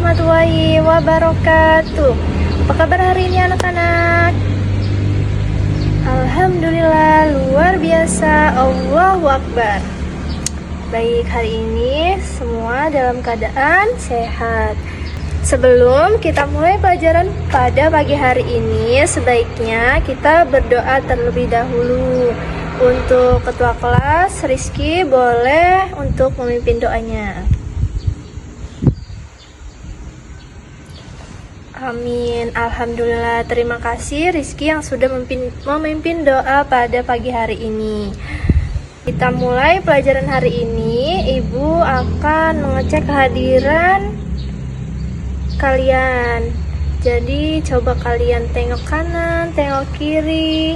warahmatullahi wabarakatuh. Apa kabar hari ini anak-anak? Alhamdulillah, luar biasa, Allahu Akbar. Baik, hari ini semua dalam keadaan sehat. Sebelum kita mulai pelajaran pada pagi hari ini, sebaiknya kita berdoa terlebih dahulu. Untuk ketua kelas, Rizky boleh untuk memimpin doanya. Amin. Alhamdulillah, terima kasih Rizky yang sudah memimpin doa pada pagi hari ini. Kita mulai pelajaran hari ini. Ibu akan mengecek kehadiran kalian. Jadi coba kalian tengok kanan, tengok kiri.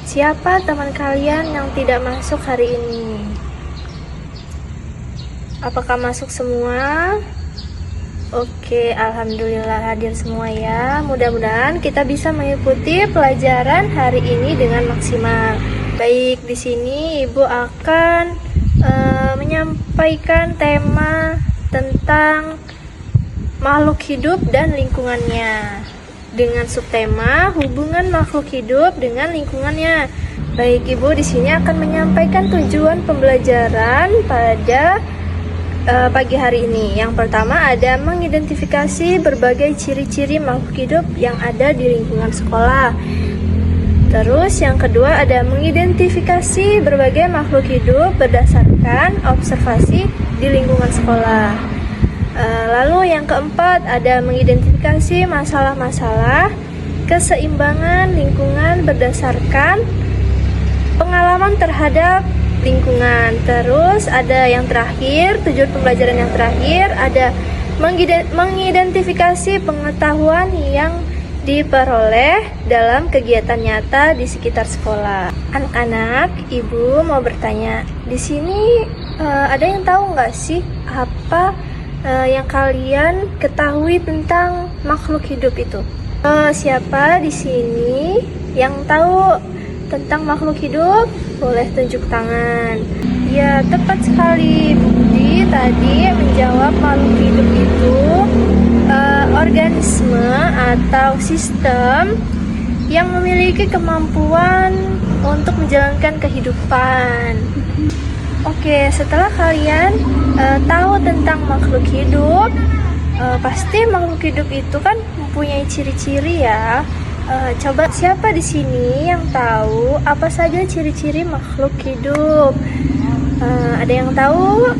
Siapa teman kalian yang tidak masuk hari ini? Apakah masuk semua? Oke, alhamdulillah hadir semua ya. Mudah-mudahan kita bisa mengikuti pelajaran hari ini dengan maksimal. Baik, di sini Ibu akan menyampaikan tema tentang makhluk hidup dan lingkungannya, dengan subtema hubungan makhluk hidup dengan lingkungannya. Baik, Ibu di sini akan menyampaikan tujuan pembelajaran pada pagi hari ini. Yang pertama ada mengidentifikasi berbagai ciri-ciri makhluk hidup yang ada di lingkungan sekolah. Terus yang kedua ada mengidentifikasi berbagai makhluk hidup berdasarkan observasi di lingkungan sekolah. Lalu yang keempat ada mengidentifikasi masalah-masalah keseimbangan lingkungan berdasarkan pengalaman terhadap lingkungan. Terus ada yang terakhir, tujuan pembelajaran yang terakhir ada mengidentifikasi pengetahuan yang diperoleh dalam kegiatan nyata di sekitar sekolah. Anak-anak, Ibu mau bertanya, di sini ada yang tahu nggak sih apa yang kalian ketahui tentang makhluk hidup itu? Siapa di sini yang tahu tentang makhluk hidup? Boleh tunjuk tangan. Ya, tepat sekali. Budi tadi menjawab makhluk hidup itu organisme atau sistem yang memiliki kemampuan untuk menjalankan kehidupan. Oke, setelah kalian tahu tentang makhluk hidup, pasti makhluk hidup itu kan mempunyai ciri-ciri ya. Coba siapa di sini yang tahu apa saja ciri-ciri makhluk hidup? Ada yang tahu?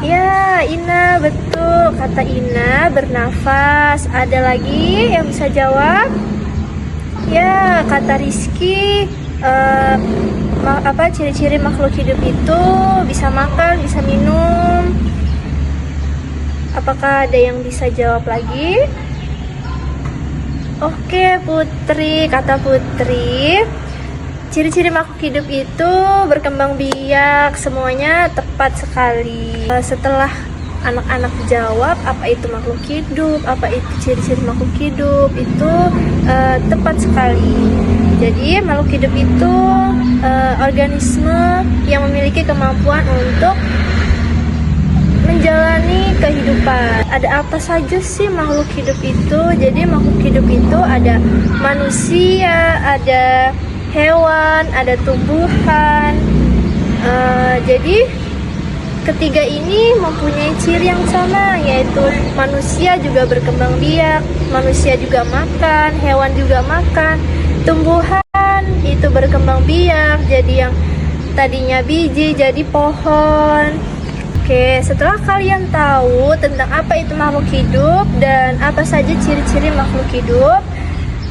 Ya, Ina, betul. Kata Ina, bernafas. Ada lagi yang bisa jawab? Ya, kata Rizky, apa ciri-ciri makhluk hidup itu? Bisa makan, bisa minum. Apakah ada yang bisa jawab lagi? Oke, Putri, kata Putri, ciri-ciri makhluk hidup itu berkembang biak. Semuanya tepat sekali. Setelah anak-anak jawab apa itu makhluk hidup, apa itu ciri-ciri makhluk hidup, itu tepat sekali. Jadi makhluk hidup itu organisme yang memiliki kemampuan untuk menjalani kehidupan. Ada apa saja sih makhluk hidup itu? Jadi makhluk hidup itu ada manusia, ada hewan, ada tumbuhan. Jadi ketiga ini mempunyai ciri yang sama, yaitu manusia juga berkembang biak, manusia juga makan, hewan juga makan, tumbuhan itu berkembang biak, jadi yang tadinya biji jadi pohon. Oke, setelah kalian tahu tentang apa itu makhluk hidup dan apa saja ciri-ciri makhluk hidup,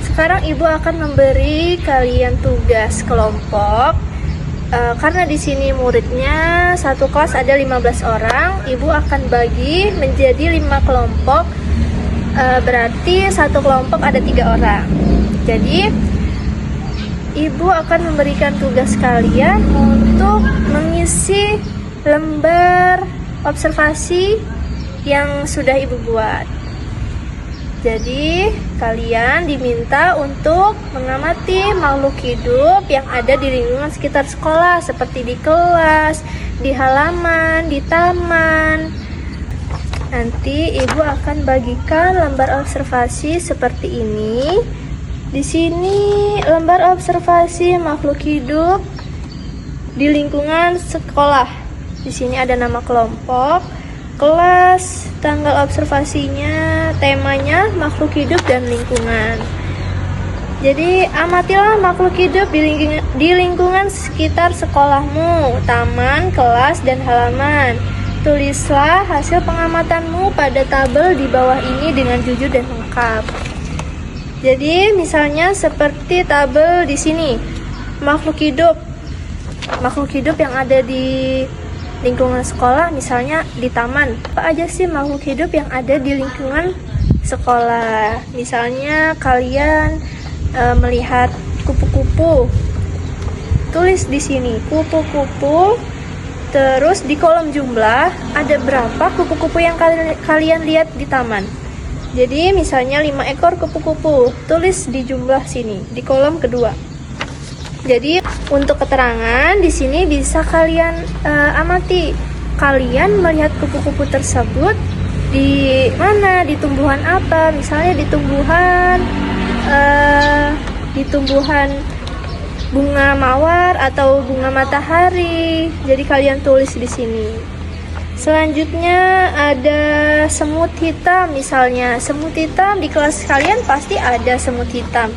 sekarang Ibu akan memberi kalian tugas kelompok. Karena di sini muridnya satu kelas ada 15 orang, Ibu akan bagi menjadi 5 kelompok. Berarti satu kelompok ada 3 orang. Jadi Ibu akan memberikan tugas kalian untuk mengisi lembar observasi yang sudah Ibu buat. Jadi kalian diminta untuk mengamati makhluk hidup yang ada di lingkungan sekitar sekolah, seperti di kelas, di halaman, di taman. Nanti ibu akan bagikan lembar observasi seperti ini. Di sini lembar observasi makhluk hidup di lingkungan sekolah. Di sini ada nama kelompok, kelas, tanggal observasinya, temanya makhluk hidup dan lingkungan. Jadi amatilah makhluk hidup di lingkungan sekitar sekolahmu, taman, kelas, dan halaman. Tulislah hasil pengamatanmu pada tabel di bawah ini dengan jujur dan lengkap. Jadi misalnya seperti tabel di sini, makhluk hidup yang ada di lingkungan sekolah, misalnya di taman. Apa aja sih makhluk hidup yang ada di lingkungan sekolah? Misalnya kalian melihat kupu-kupu. Tulis di sini kupu-kupu. Terus di kolom jumlah ada berapa kupu-kupu yang kalian lihat di taman. Jadi misalnya 5 ekor kupu-kupu. Tulis di jumlah sini di kolom kedua. Jadi untuk keterangan di sini bisa kalian amati. Kalian melihat kupu-kupu tersebut di mana? Di tumbuhan apa? Misalnya di tumbuhan bunga mawar atau bunga matahari. Jadi kalian tulis di sini. Selanjutnya ada semut hitam, misalnya semut hitam di kelas kalian pasti ada semut hitam.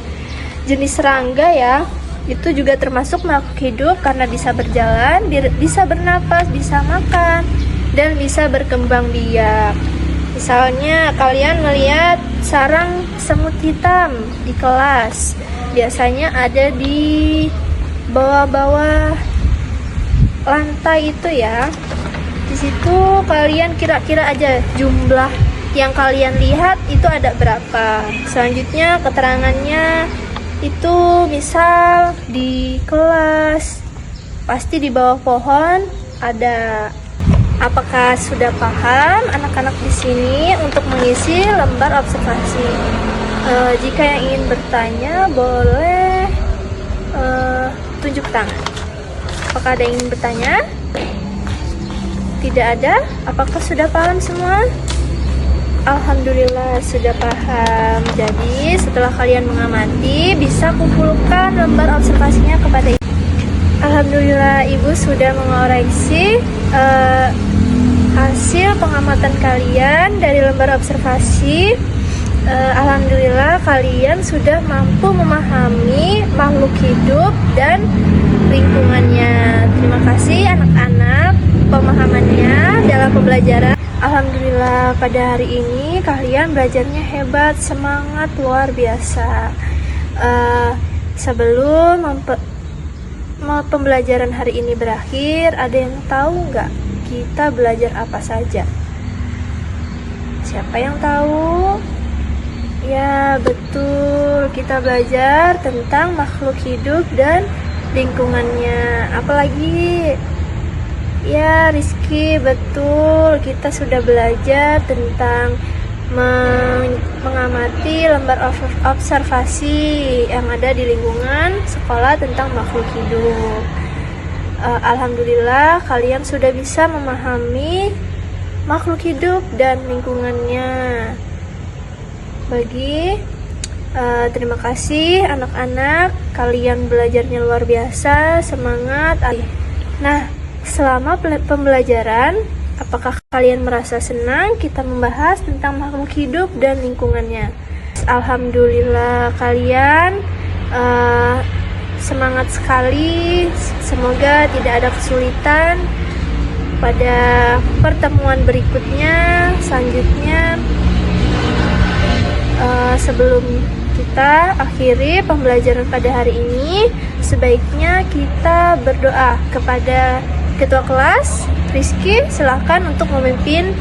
Jenis serangga ya, itu juga termasuk makhluk hidup karena bisa berjalan, bisa bernapas, bisa makan, dan bisa berkembang biak. Misalnya kalian melihat sarang semut hitam di kelas, biasanya ada di bawah-bawah lantai itu ya. Di situ kalian kira-kira aja jumlah yang kalian lihat itu ada berapa. Selanjutnya keterangannya itu misal di kelas pasti di bawah pohon ada. Apakah sudah paham anak-anak di sini untuk mengisi lembar observasi? Jika yang ingin bertanya boleh tunjuk tangan. Apakah ada yang ingin bertanya? Tidak ada? Apakah sudah paham semua? Alhamdulillah sudah paham. Jadi setelah kalian mengamati bisa kumpulkan lembar observasinya kepada ibu. Alhamdulillah ibu sudah mengoreksi hasil pengamatan kalian dari lembar observasi. Alhamdulillah kalian sudah mampu memahami makhluk hidup dan lingkungannya. Terima kasih anak-anak pemahamannya dalam pembelajaran. Alhamdulillah pada hari ini kalian belajarnya hebat, semangat luar biasa. Sebelum pembelajaran hari ini berakhir, ada yang tahu nggak kita belajar apa saja? Siapa yang tahu? Ya betul, kita belajar tentang makhluk hidup dan lingkungannya. Apalagi? Ya Rizky, betul, kita sudah belajar tentang mengamati lembar observasi yang ada di lingkungan sekolah tentang makhluk hidup. Alhamdulillah kalian sudah bisa memahami makhluk hidup dan lingkungannya. Terima kasih anak-anak, kalian belajarnya luar biasa, semangat. Nah, selama pembelajaran, apakah kalian merasa senang kita membahas tentang makhluk hidup dan lingkungannya? Alhamdulillah kalian semangat sekali. Semoga tidak ada kesulitan pada pertemuan berikutnya. Selanjutnya sebelum kita akhiri pembelajaran pada hari ini, sebaiknya kita berdoa kepada Ketua kelas. Rizky, silahkan untuk memimpin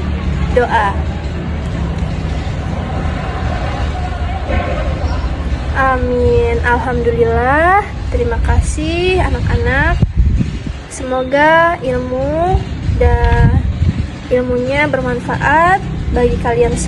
doa. Amin. Alhamdulillah. Terima kasih anak-anak. Semoga ilmunya bermanfaat bagi kalian semua.